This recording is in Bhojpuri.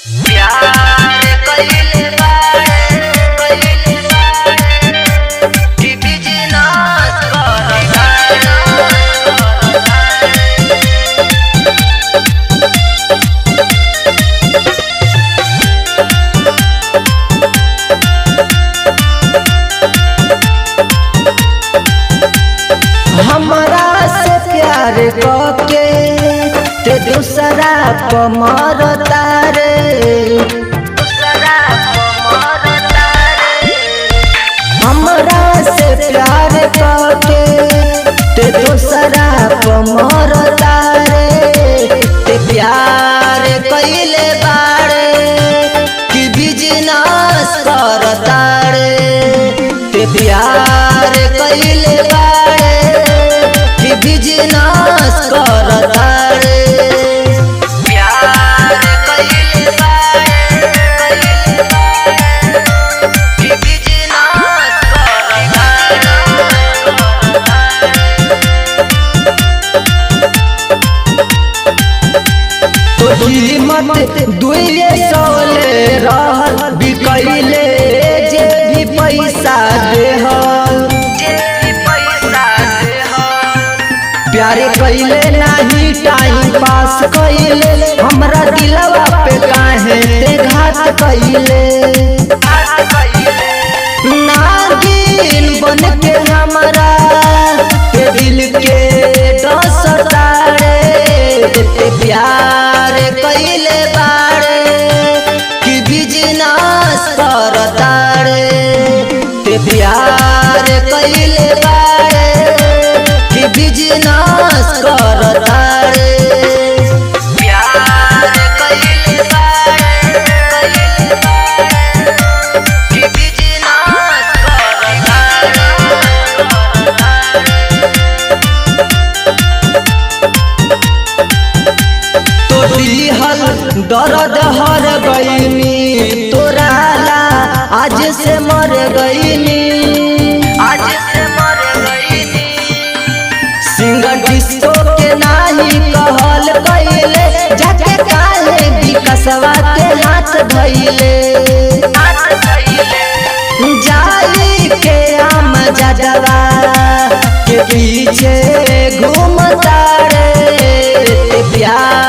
प्यार कइले बाड़े कि बिजनेस हमरा से प्यार करके ते दूसरा को मरता रे, हमरा से प्यार करके ते दूसरा को मरता रे। ते प्यार कइले बाड़े कि बिजनेस करता रे, ते प्यार कइले बाड़े कि बिजनेस करता रे। प्यार कइले बाड़े कि बिजनेस तो कीमत दुइये सौले रहल बिकैले जे भी पैसा देहल। प्यार कइले नाही टाइम पास कइले, हमरा दिलवा पे काहे ते घात कइले। नागिन बन के हमरा के दिल के डसता रे। ते प्यार कइले बाड़े कि बिजनेस करता रे, ते प्यार कइले बाड़े कि बिजनेस करता रे। प्यार कइले बाड़े कि बिजनेस तो दिहल दर्द हर गईनी तोराला, आज से मर गईनी। आज से मर गईनी। सिंगर डिस्को के नाही कहल कइले, जाके काहे विकसवा के हाथ धइले। जाई के आम जजवा के पीछे घूमता रे, ते प्यार